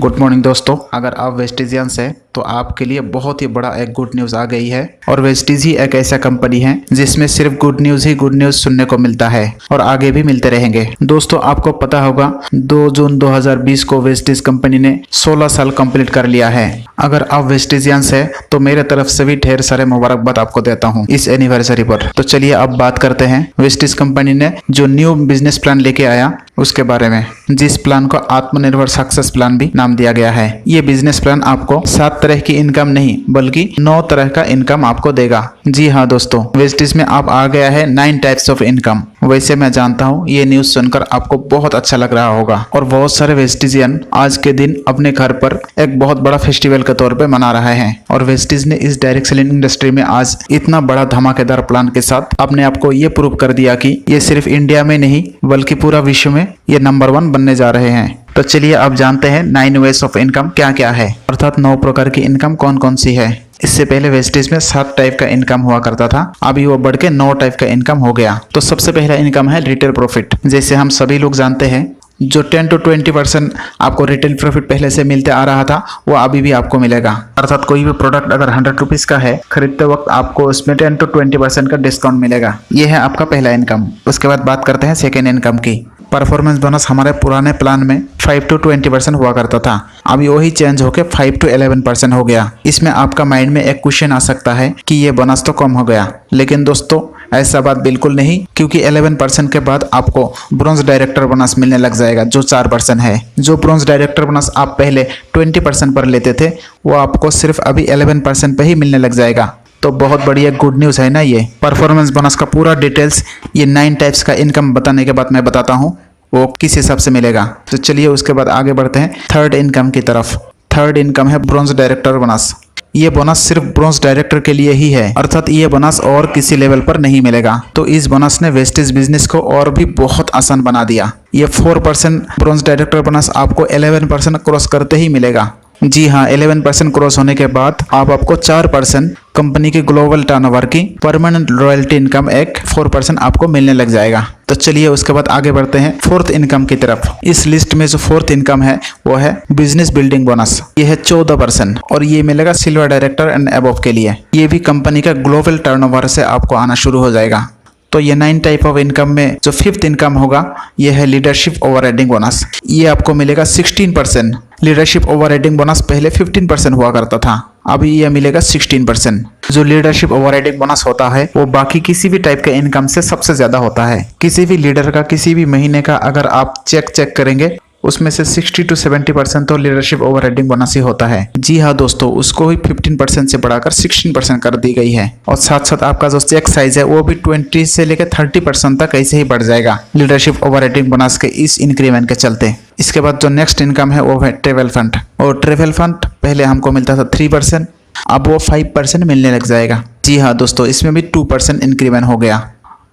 Good morning दोस्तों, अगर आप वेस्टिजियंस हैं तो आपके लिए बहुत ही बड़ा एक गुड न्यूज़ आ गई है। और वेस्टिज ही एक ऐसा कंपनी है जिसमें सिर्फ गुड न्यूज़ ही गुड न्यूज़ सुनने को मिलता है और आगे भी मिलते रहेंगे। दोस्तों, आपको पता होगा 2 जून 2020 को वेस्टिज कंपनी ने 16 साल कंप्लीट कर लिया है। अगर आप वेस्टिजियंस है तो मेरे तरफ से भी ढेर सारे मुबारकबाद आपको देता हूँ इस एनिवर्सरी पर। तो चलिए अब बात करते हैं वेस्टिज कंपनी ने जो न्यू बिजनेस प्लान लेके आया उसके बारे में, जिस प्लान को आत्मनिर्भर सक्सेस प्लान भी नाम दिया गया है। ये बिजनेस प्लान आपको 7 तरह की इनकम नहीं बल्कि 9 तरह का इनकम आपको देगा। जी हाँ दोस्तों, वेस्टिज में आप आ गया है 9 टाइप्स ऑफ इनकम। वैसे मैं जानता हूँ ये न्यूज सुनकर आपको बहुत अच्छा लग रहा होगा और बहुत सारे वेस्टिजियन आज के दिन अपने घर पर एक बहुत बड़ा फेस्टिवल के तौर पे मना रहे हैं। और वेस्टिज ने इस डायरेक्ट सेलिंग इंडस्ट्री में आज इतना बड़ा धमाकेदार प्लान के साथ अपने आप को ये प्रूव कर दिया कि ये सिर्फ इंडिया में नहीं बल्कि पूरा विश्व में ये नंबर 1 बनने जा रहे हैं। तो चलिए अब जानते हैं 9 वेज ऑफ इनकम क्या क्या है, अर्थात 9 प्रकार की इनकम कौन कौन सी है। इससे पहले वेस्टिज में 7 टाइप का इनकम हुआ करता था, अभी वो बढ़ के 9 टाइप का इनकम हो गया। तो सबसे पहला इनकम है रिटेल प्रॉफिट। जैसे हम सभी लोग जानते हैं जो 10 to 20% आपको रिटेल प्रॉफिट पहले से मिलते आ रहा था वो अभी भी आपको मिलेगा। अर्थात कोई भी प्रोडक्ट अगर 100 रुपीज का है, खरीदते वक्त आपको उसमें 10 to 20% का डिस्काउंट मिलेगा। ये है आपका पहला इनकम। उसके बाद बात करते हैं सेकेंड इनकम की। परफॉर्मेंस बोनस हमारे पुराने प्लान में 5 to 20% हुआ करता था, अभी वही चेंज होकर 5 to 11% हो गया। इसमें आपका माइंड में एक क्वेश्चन आ सकता है कि ये बोनस तो कम हो गया, लेकिन दोस्तों ऐसा बात बिल्कुल नहीं, क्योंकि 11% के बाद आपको ब्रॉन्ज डायरेक्टर बोनस मिलने लग जाएगा जो 4% है। जो ब्रॉन्ज डायरेक्टर बोनस आप पहले 20% पर लेते थे वो आपको सिर्फ अभी 11% पे ही मिलने लग जाएगा। तो बहुत बढ़िया गुड न्यूज़ है ना ये। परफॉर्मेंस बोनस का पूरा डिटेल्स ये 9 टाइप्स का इनकम बताने के बाद मैं बताता हूँ वो किस हिसाब से मिलेगा। तो चलिए उसके बाद आगे बढ़ते हैं थर्ड इनकम की तरफ। थर्ड इनकम है ब्रॉन्ज डायरेक्टर बोनस। ये बोनस सिर्फ ब्रॉन्ज डायरेक्टर के लिए ही है, अर्थात ये बोनस और किसी लेवल पर नहीं मिलेगा। तो इस बोनस ने वेस्टिज बिजनेस को और भी बहुत आसान बना दिया। ये 4% ब्रॉन्ज डायरेक्टर बोनस आपको 11% क्रॉस करते ही मिलेगा। जी हाँ, 11% क्रॉस होने के बाद आपको 4% कंपनी के ग्लोबल टर्नओवर की परमानेंट रॉयल्टी इनकम एक 4% आपको मिलने लग जाएगा। तो चलिए उसके बाद आगे बढ़ते हैं फोर्थ इनकम की तरफ। इस लिस्ट में जो फोर्थ इनकम है वो है बिजनेस बिल्डिंग बोनस। ये है 14% और ये मिलेगा सिल्वर डायरेक्टर एंड अबव के लिए। ये भी कंपनी का ग्लोबल टर्नओवर से आपको आना शुरू हो जाएगा। तो ये 9 टाइप ऑफ इनकम में जो फिफ्थ इनकम होगा ये है लीडरशिप ओवरराइडिंग बोनस। ये आपको मिलेगा 16%। लीडरशिप ओवरराइडिंग बोनस पहले 15% हुआ करता था, अभी ये मिलेगा 16%। जो लीडरशिप ओवरराइडिंग बोनस होता है वो बाकी किसी भी टाइप के इनकम से सबसे ज्यादा होता है। किसी भी लीडर का किसी भी महीने का अगर आप चेक करेंगे उसमें से 60 to 70% तो लीडरशिप ओवरराइडिंग बोनस ही होता है। जी हाँ दोस्तों, उसको ही 15% से बढ़ाकर 16% कर दी गई है। और साथ साथ आपका जो चेक साइज है वो भी 20 से लेकर 30% तक ऐसे ही बढ़ जाएगा लीडरशिप ओवरराइडिंग बोनस के इस इंक्रीमेंट के चलते। इसके बाद जो नेक्स्ट इनकम है वो है ट्रेवल फंड। और ट्रेवल फंड पहले हमको मिलता था 3%, अब वो 5% मिलने लग जाएगा। जी हाँ दोस्तों, इसमें भी 2% इंक्रीमेंट हो गया।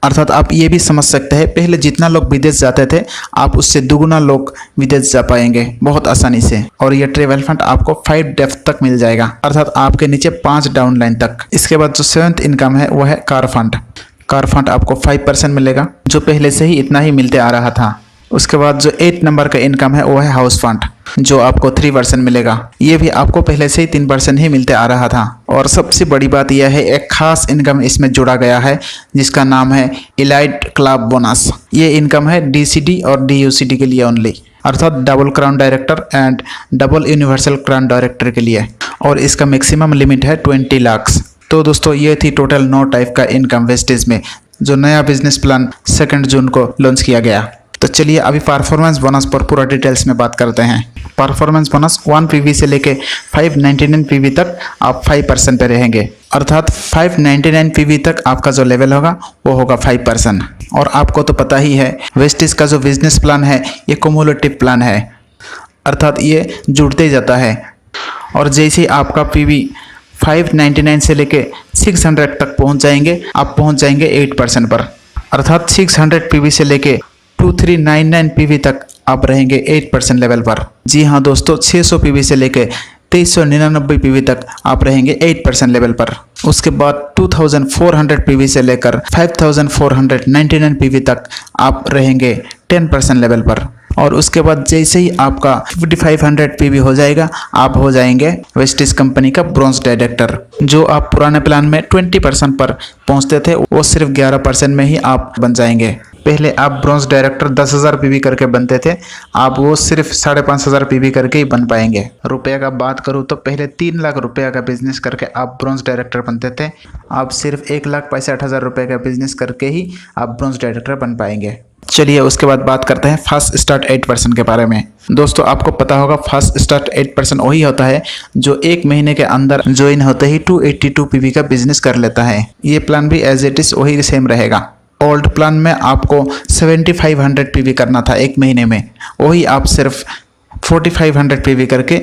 अर्थात आप ये भी समझ सकते हैं पहले जितना लोग विदेश जाते थे आप उससे दुगुना लोग विदेश जा पाएंगे बहुत आसानी से। और ये ट्रेवल फंड आपको 5 डेप्थ तक मिल जाएगा, अर्थात आपके नीचे 5 डाउन लाइन तक। इसके बाद जो 7th इनकम है वो है कार फंड। कार फंड आपको 5% मिलेगा जो पहले से ही इतना ही मिलते आ रहा था। उसके बाद जो 8 नंबर का इनकम है वो है हाउस फंड जो आपको 3% मिलेगा। ये भी आपको पहले से ही 3% ही मिलते आ रहा था। और सबसे बड़ी बात यह है एक खास इनकम इसमें जुड़ा गया है जिसका नाम है इलाइट क्लब बोनस। ये इनकम है DCD और DUCD के लिए ओनली, अर्थात double crown director and double universal crown director के लिए। और इसका मैक्सिमम लिमिट है 20 लाख। तो दोस्तों ये थी टोटल 9 टाइप का इनकम वेस्टेज में जो नया बिजनेस प्लान 2 जून को लॉन्च किया गया। तो चलिए अभी परफॉर्मेंस बोनस पर पूरा डिटेल्स में बात करते हैं। परफॉर्मेंस बोनस 1 PV से लेके 599 PV तक आप 5% पे रहेंगे, अर्थात 599 PV तक आपका जो लेवल होगा वो होगा 5%। और आपको तो पता ही है वेस्टिज का जो बिजनेस प्लान है ये कुमुलेटिव प्लान है, अर्थात ये जुड़ते ही जाता है। और जैसे आपका PV 599 से लेके 600 तक पहुंच जाएंगे आप पहुंच जाएंगे 8% पर, अर्थात 600 PV से लेके 2399 PV तक आप रहेंगे 8% लेवल पर। जी हाँ दोस्तों, 600 PV से लेके 2399 पीवी तक आप रहेंगे 8% लेवल पर। उसके बाद 2400 पीवी से लेकर 5499 पीवी तक आप रहेंगे 10% लेवल पर। और उसके बाद जैसे ही आपका 5500 पीवी हो जाएगा, आप हो जाएंगे वेस्टिज कंपनी का ब्रॉन्ज डायरेक्टर। जो आप पुराने प्लान में 20% पर पहुंचते थे, वो सिर्फ 11% में ही आप बन जाएंगे। पहले आप ब्रॉन्ज डायरेक्टर 10,000 पीवी करके बनते थे, आप वो सिर्फ 5,500 पीवी करके ही बन पाएंगे। रुपये का बात करूँ तो पहले 3 लाख रुपये का बिजनेस करके आप ब्रॉन्ज डायरेक्टर बनते थे, आप सिर्फ 1,65,000 रुपये का बिजनेस करके ही आप ब्रॉन्ज डायरेक्टर बन पाएंगे। चलिए उसके बाद बात करते हैं फास्ट स्टार्ट 8% के बारे में। दोस्तों आपको पता होगा फास्ट स्टार्ट 8% वही होता है जो 1 महीने के अंदर ज्वाइन होते ही 282 पीवी का बिजनेस कर लेता है। ये प्लान भी एज इट इज वही सेम रहेगा। ओल्ड प्लान में आपको 7500 पीवी करना था 1 महीने में, वही आप सिर्फ 4500 पीवी करके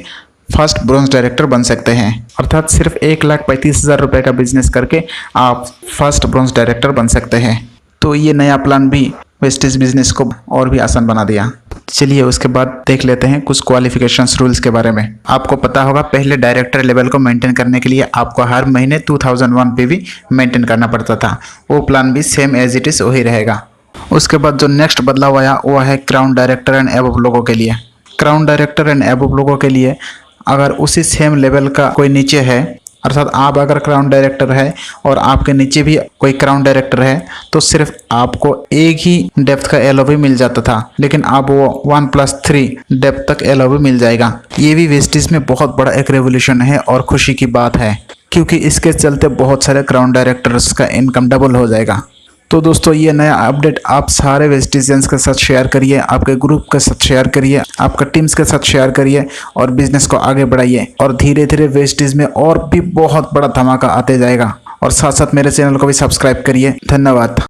फर्स्ट ब्रॉन्ज डायरेक्टर बन सकते हैं। अर्थात सिर्फ 1,35,000 रुपये का बिजनेस करके आप फर्स्ट ब्रॉन्ज डायरेक्टर बन सकते हैं। तो ये नया प्लान भी वेस्टिज बिजनेस को और भी आसान बना दिया। चलिए उसके बाद देख लेते हैं कुछ क्वालिफिकेशंस रूल्स के बारे में। आपको पता होगा पहले डायरेक्टर लेवल को मेंटेन करने के लिए आपको हर महीने 2001 पीवी मेंटेन करना पड़ता था। वो प्लान भी सेम एज इट इज वही रहेगा। उसके बाद जो नेक्स्ट बदलाव आया वो है क्राउन डायरेक्टर एंड एबव लोगों के लिए। क्राउन डायरेक्टर एंड एबव लोगों के लिए अगर उसी सेम लेवल का कोई नीचे है, अर्थात आप अगर क्राउन डायरेक्टर है और आपके नीचे भी कोई क्राउन डायरेक्टर है, तो सिर्फ आपको एक ही डेप्थ का एलओवी मिल जाता था, लेकिन अब वो 1+3 डेप्थ तक एलओवी मिल जाएगा। ये भी वेस्टिज में बहुत बड़ा एक रेवोल्यूशन है और खुशी की बात है, क्योंकि इसके चलते बहुत सारे क्राउन डायरेक्टर्स का इनकम डबल हो जाएगा। तो दोस्तों ये नया अपडेट आप सारे वेस्टिजियंस के साथ शेयर करिए, आपके ग्रुप के साथ शेयर करिए, आपका टीम्स के साथ शेयर करिए और बिजनेस को आगे बढ़ाइए। और धीरे धीरे वेस्टिज में और भी बहुत बड़ा धमाका आते जाएगा। और साथ साथ मेरे चैनल को भी सब्सक्राइब करिए। धन्यवाद।